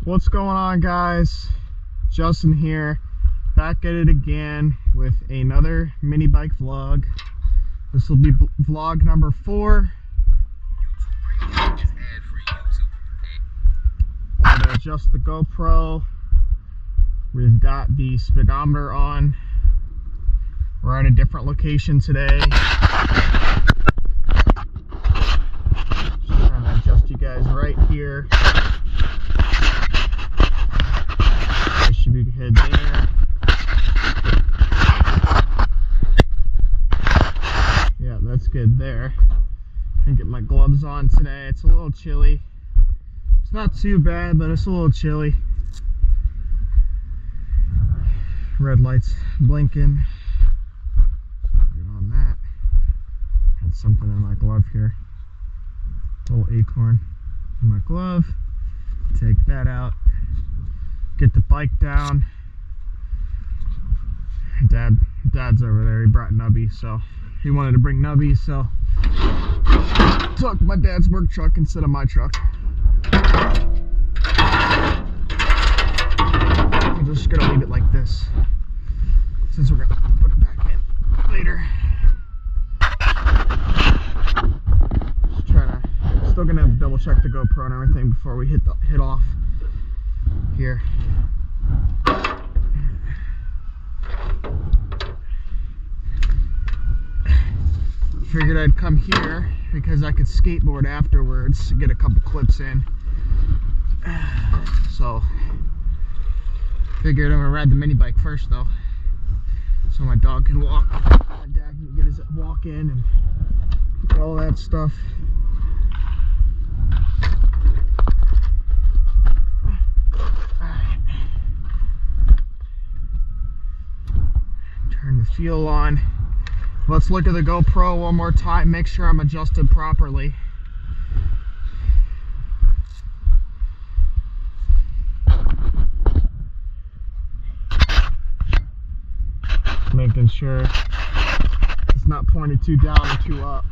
What's going on, guys? Justin here, back at it again with another mini bike vlog. This will be vlog number 4. I'm gonna adjust the GoPro. We've got the speedometer on. We're at a different location today. Just trying to adjust you guys right here. Should be head there. Yeah, that's good there. I can get my gloves on today. It's a little chilly. It's not too bad, but it's a little chilly. Red lights blinking. Get on that. Had something in my glove here. Little acorn in my glove. Take that out. Get the bike down. Dad's over there. He brought Nubby, so he wanted to bring Nubby, so took my dad's work truck instead of my truck. I'm just gonna leave it like this since we're gonna put it back in later. Just trying to, still gonna double check the GoPro and everything before we hit off here. Figured I'd come here because I could skateboard afterwards to get a couple clips in. So figured I'm gonna ride the mini bike first though, so my dog can walk, my dad can get his walk in and all that stuff. Turn the fuel on. Let's look at the GoPro one more time, make sure I'm adjusted properly. Making sure it's not pointed too down or too up.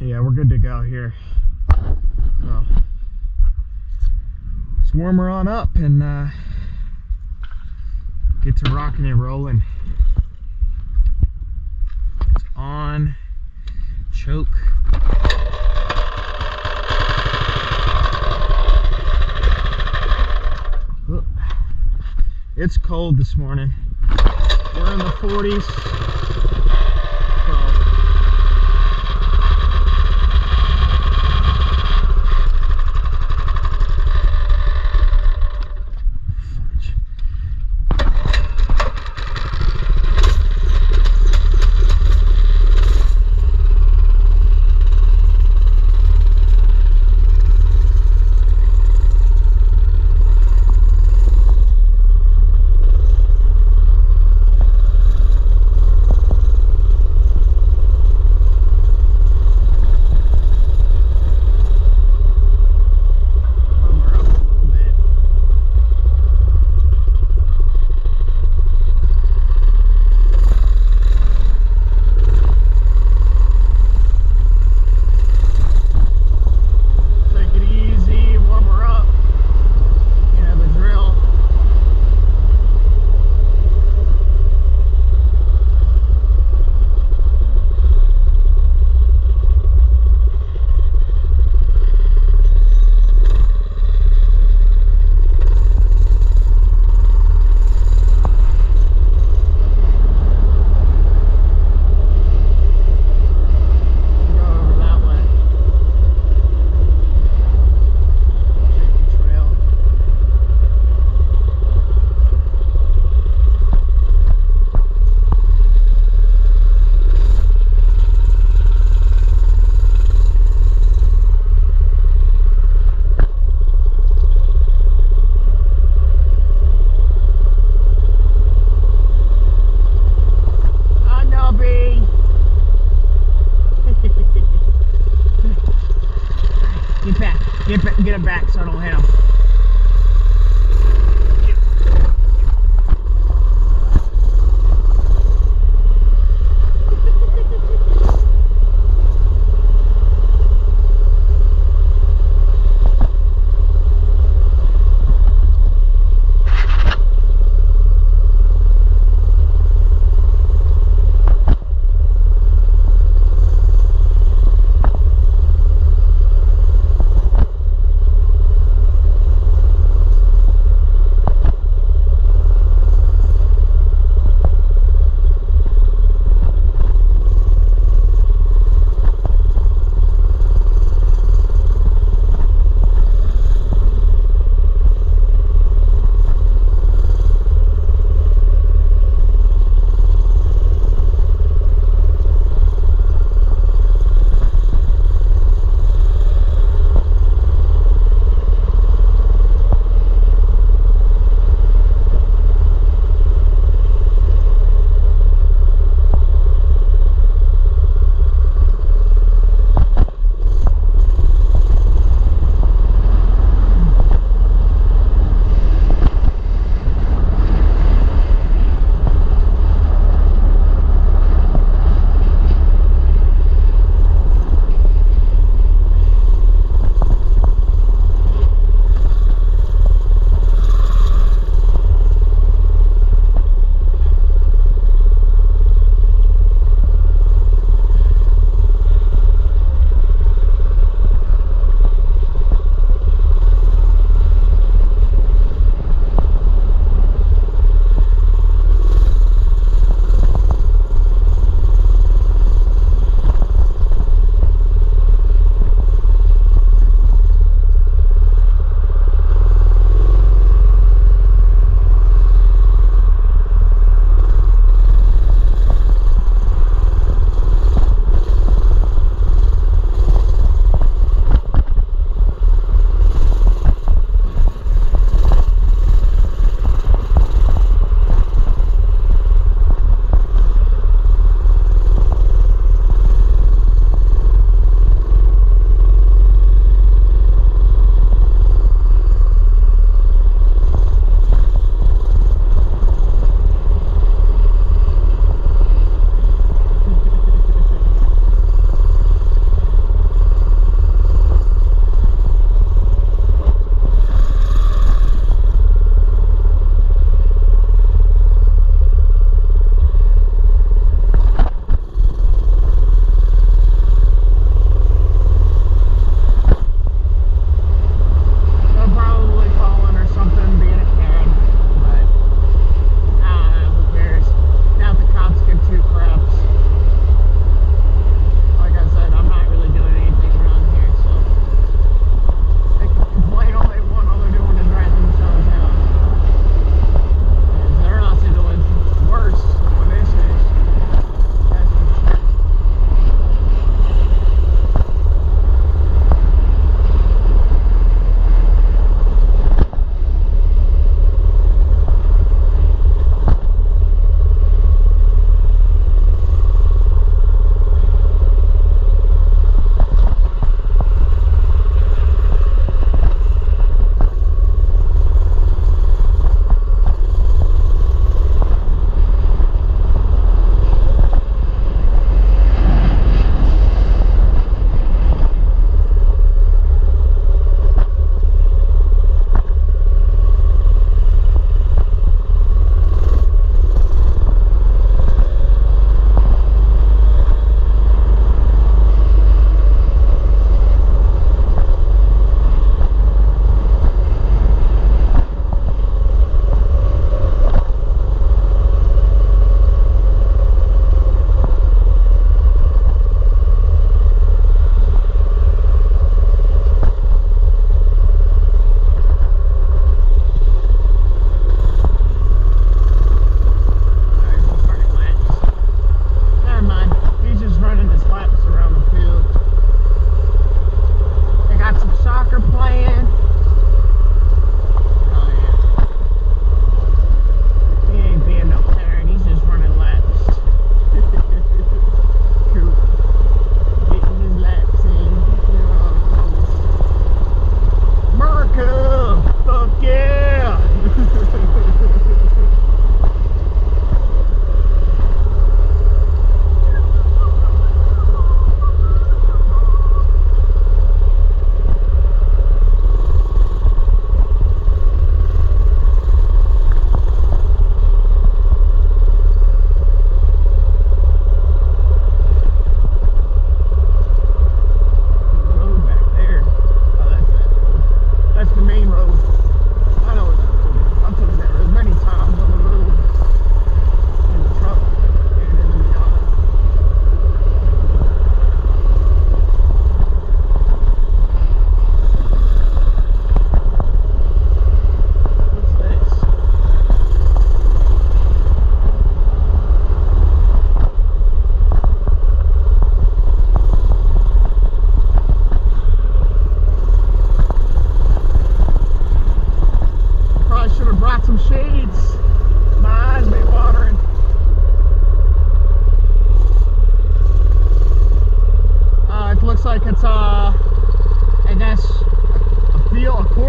Yeah, we're good to go here. So let's warm her on up and get to rocking and rolling. It's on. Choke. Ooh. It's cold this morning. We're in the 40s. Get him back so I don't hit him.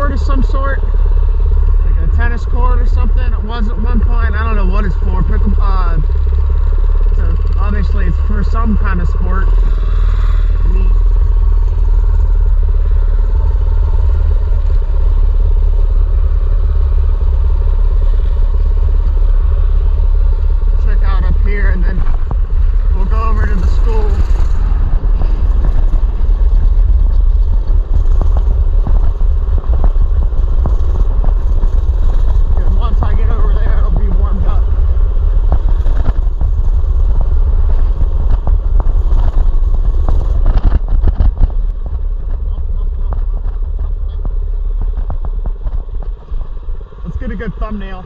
court of some sort, like a tennis court or something. It was at one point. I don't know what it's for. So obviously it's for some kind of sport. Neat. Check out up here, and then we'll go over to the school. And once I get over there, it'll be warmed up. Let's get a good thumbnail.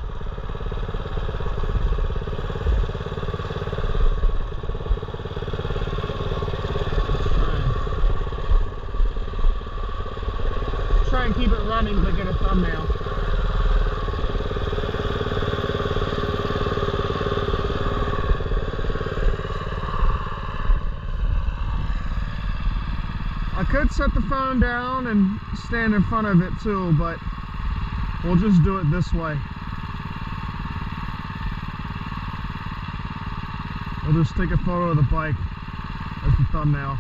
Try and keep it running to get a thumbnail. I could set the phone down and stand in front of it too, but we'll just do it this way. We'll just take a photo of the bike as the thumbnail.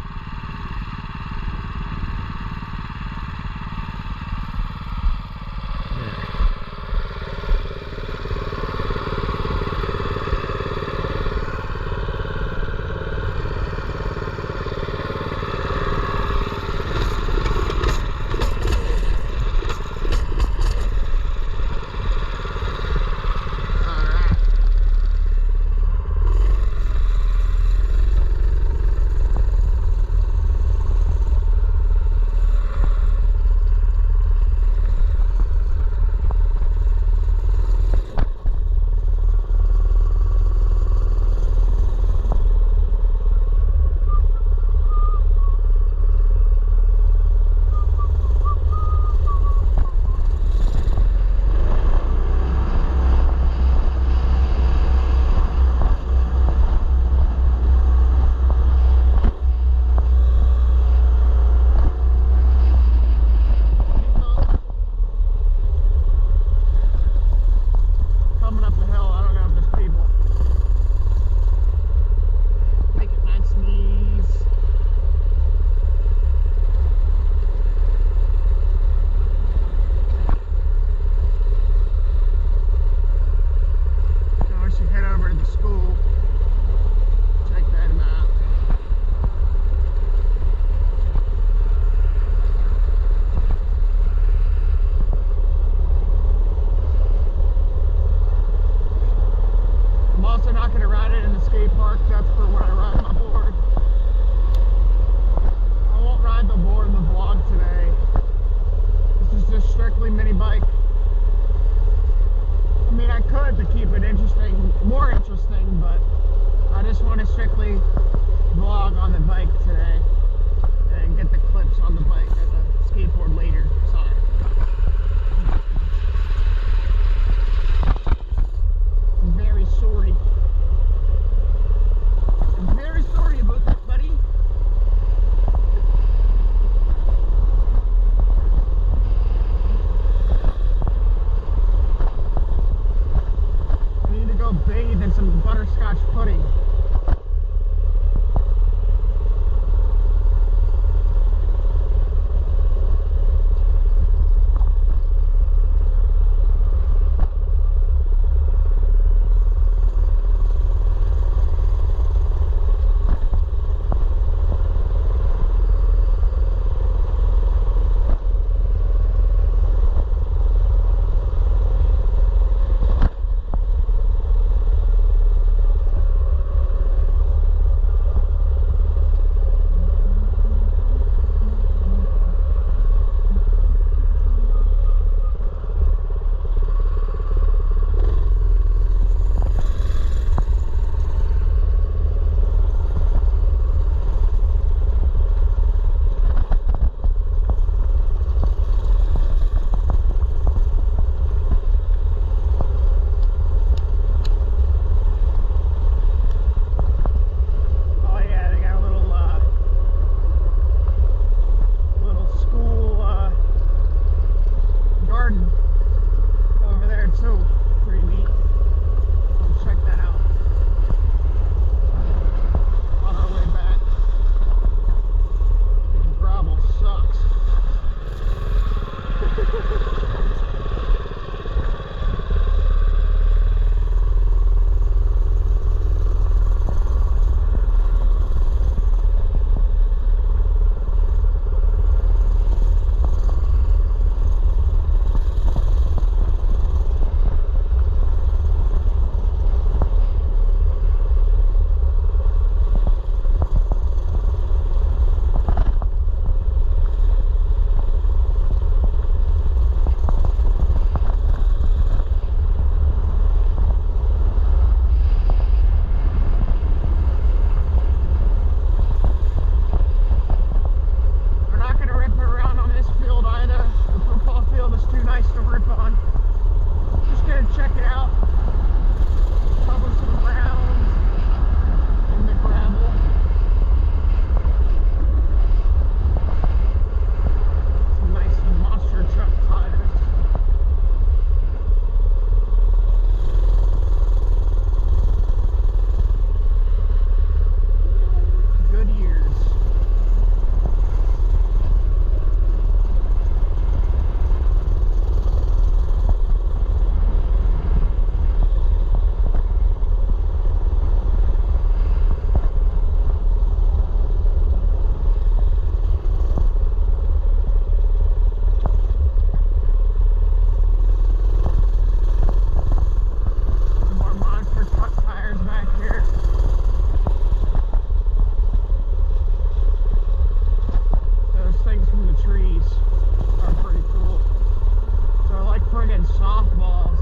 softballs.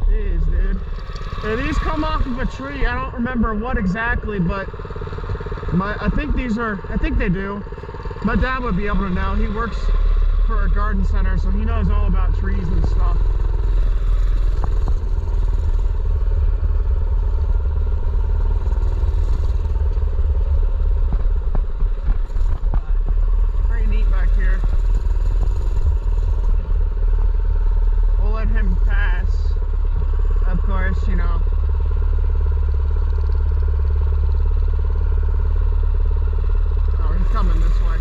Jeez, dude. Yeah, these come off of a tree. I don't remember what exactly, but I think they do. My dad would be able to know. He works for a garden center, so he knows all about trees and stuff. Pretty neat back here. We'll let him pass. Of course, you know. Oh, he's coming this way.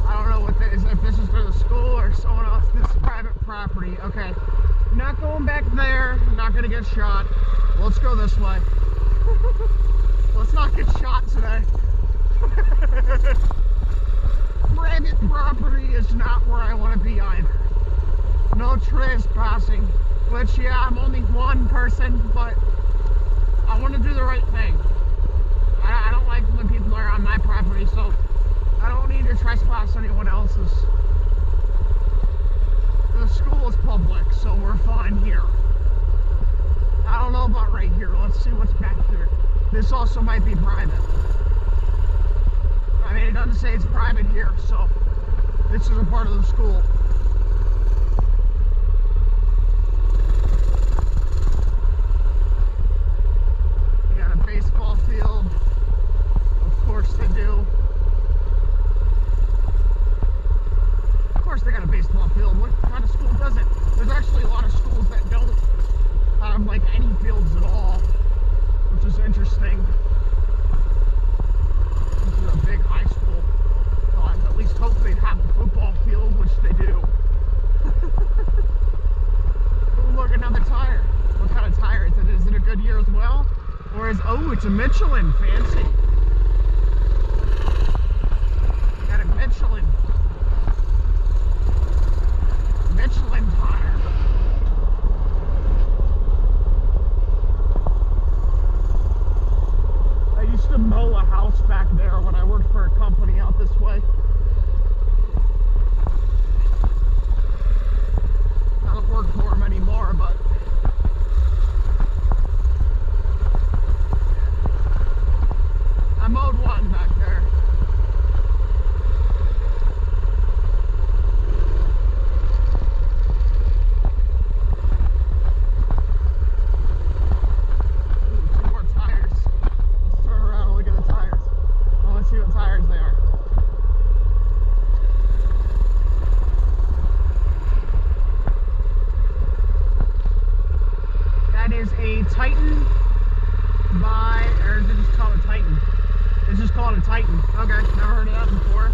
I don't know what this is, if this is for the school or someone else. This is private property. Okay. Not going back there. Not gonna get shot. Let's go this way. Let's not get shot today. Private property is not where I want to be either. No trespassing. Which, yeah, I'm only one person, but I want to do the right thing. I don't like when people are on my property, so I don't need to trespass anyone else's. The school is public, so we're fine here. I don't know about right here. Let's see what's back here. This also might be private. I mean, it doesn't say it's private here, so this is a part of the school. They got a baseball field. Of course they do. Of course they got a baseball field. What kind of school doesn't? There's actually a lot of schools that don't have like any fields at all, which is interesting. This is a big high school. So I at least hope they'd have a football field, which they do. Oh, look, another tire. What kind of tire is it? Is it a Goodyear as well? Or is, oh, it's a Michelin, fancy. Got a Michelin. Michelin tire. I used to mow a house back there when I worked for a company out this way. I don't work for them anymore, but I mowed one back there. See what tires they are. That is a Titan by, or is it just called a Titan? It's just called a Titan. Okay, never heard of that before.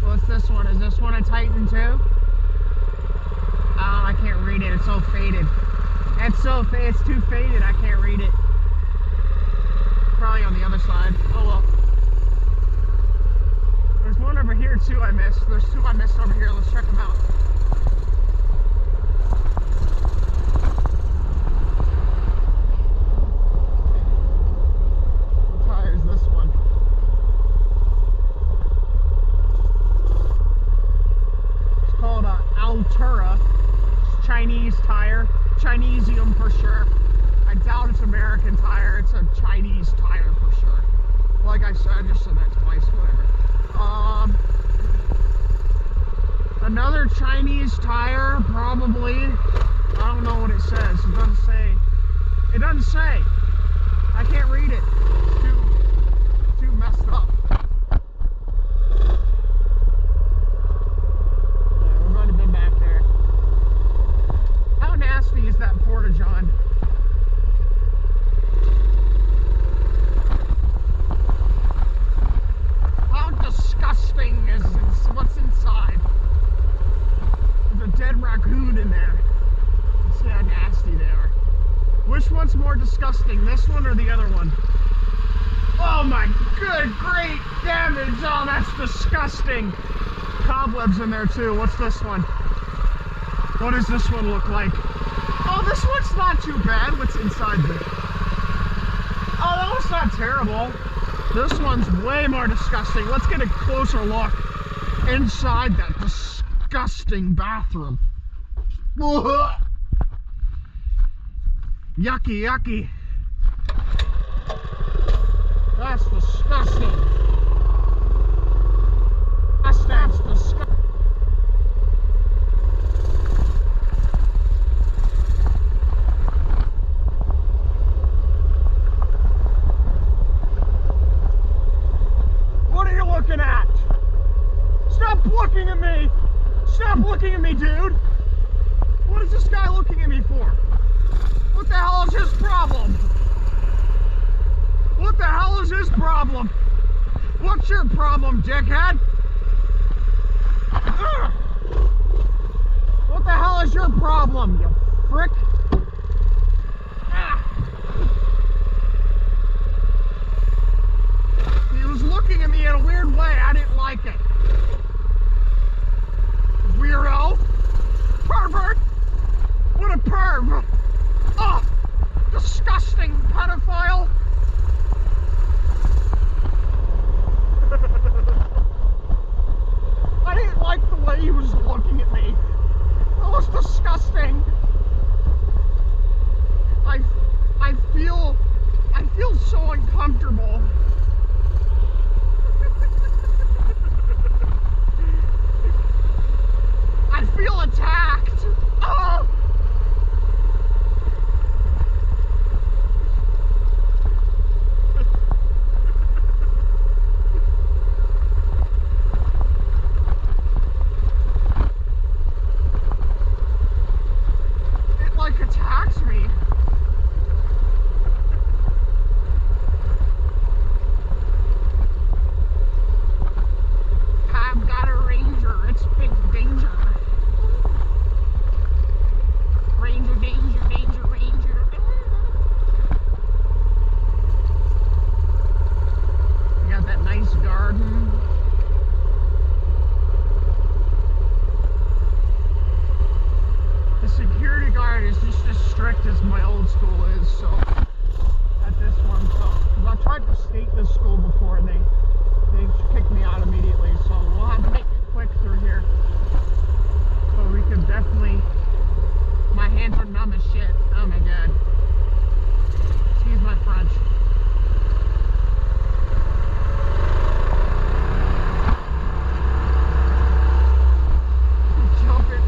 What's this one? Is this one a Titan too? I can't read it. It's so faded. It's too faded. I can't read it. Probably on the other side. Oh well. There's one over here too I missed. There's two I missed over here. Let's check them out. What tire is this one? It's called Altura. It's Chinese tire. Chinesium for sure. I doubt it's American tire. It's a Chinese tire for sure. Like I said, I just said that twice. Whatever. Another Chinese tire, probably. I don't know what it says. It doesn't say. It doesn't say. I can't read it. It's too messed up. Yeah, we might have been back there. How nasty is that Porta-John? How disgusting is what's inside? There's a dead raccoon in there. See how nasty they are. Which one's more disgusting, this one or the other one? Oh my good, great damage. Oh, that's disgusting. Cobwebs in there too. What's this one? What does this one look like? Oh, this one's not too bad. What's inside this? Oh, that one's not terrible. This one's way more disgusting. Let's get a closer look inside that disgusting bathroom. Ugh. Yucky, yucky. That's disgusting. That's disgusting. What are you looking at? Stop looking at me! Stop looking at me, dude! What is this guy looking at me for? What the hell is his problem? What the hell is his problem? What's your problem, dickhead? Ugh. What the hell is your problem, you frick? Ah. He was looking at me in a weird way. I didn't like it. Weirdo. Pervert. What a perv. Oh, disgusting pedophile. I didn't like the way he was looking at me. That was disgusting. I feel so uncomfortable. I feel attacked. Oh. It like attacks me. I've got a Ranger. It's big danger. Ranger, danger, danger, Ranger. You got that nice garden. The security guard is just as strict as my old school is, so at this one, so because I tried to skate this school before and they kicked me out immediately, so we'll have to make it quick through here. So we can definitely. My hands are numb as shit. Oh my god. Excuse my French. Jump it.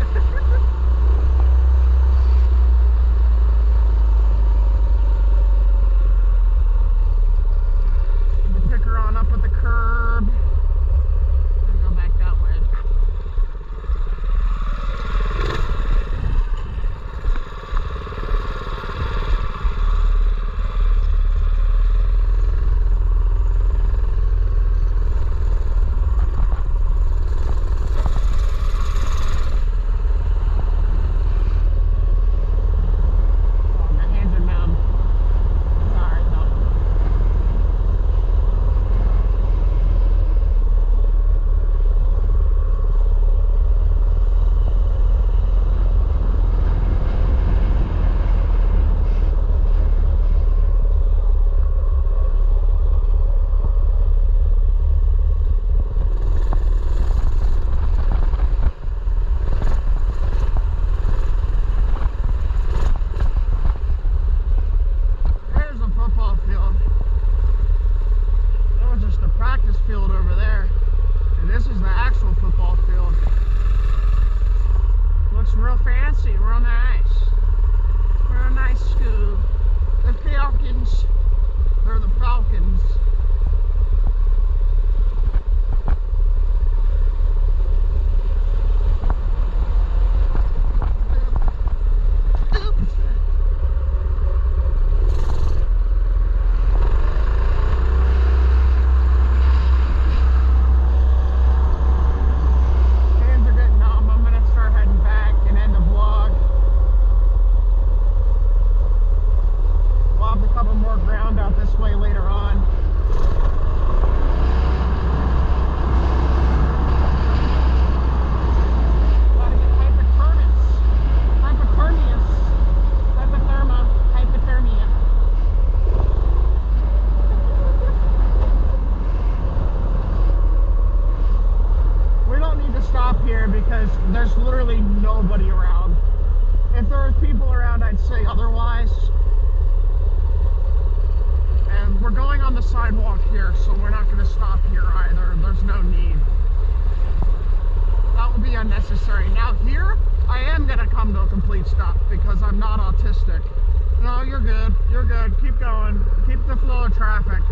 You pick her on up at the curb. And go back that way. Field over there, and this is the actual football field. Looks real fancy, real nice. Real nice school. The Falcons, or the Falcons. Couple more ground out this way later on. there's literally nobody around. If there was people around, I'd say otherwise. And we're going on the sidewalk here, so we're not going to stop here either. There's no need. That would be unnecessary. Now here, I am going to come to a complete stop because I'm not autistic. No, you're good. You're good. Keep going. Keep the flow of traffic.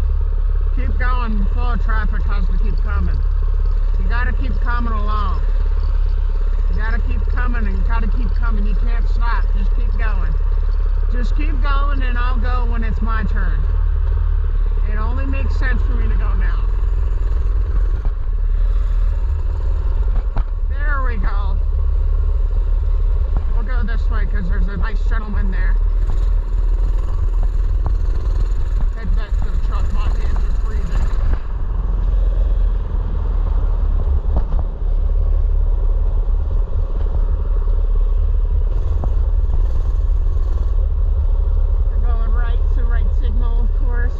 Keep going. The flow of traffic has to keep coming. You got to keep coming along. You got to keep coming, and you got to keep coming. You can't stop. Just keep going. Just keep going, and I'll go when it's my turn. It only makes sense for me to go now. There we go. We'll go this way because there's a nice gentleman there. Head back to the truck. My hands are freezing. We're going right, so right signal, of course.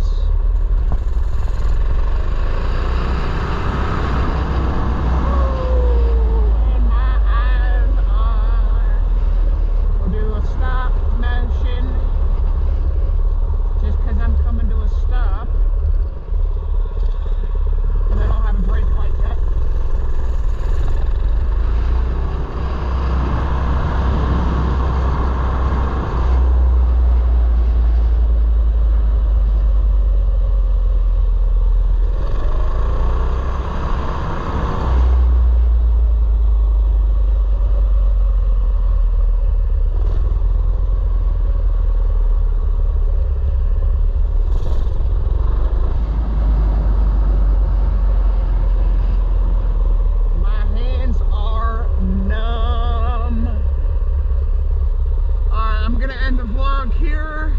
Here.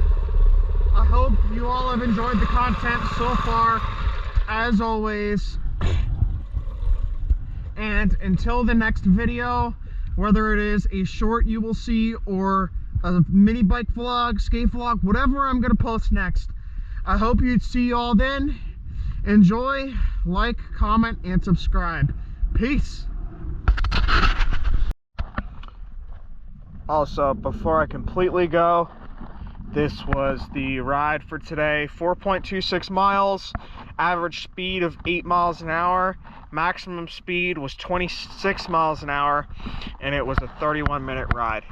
I hope you all have enjoyed the content so far, as always. And until the next video, whether it is a short you will see or a mini bike vlog, skate vlog, whatever I'm going to post next, I hope you see you all then. Enjoy, like, comment, and subscribe. Peace. Also, before I completely go, this was the ride for today. 4.26 miles, average speed of 8 miles an hour, maximum speed was 26 miles an hour, and it was a 31-minute ride.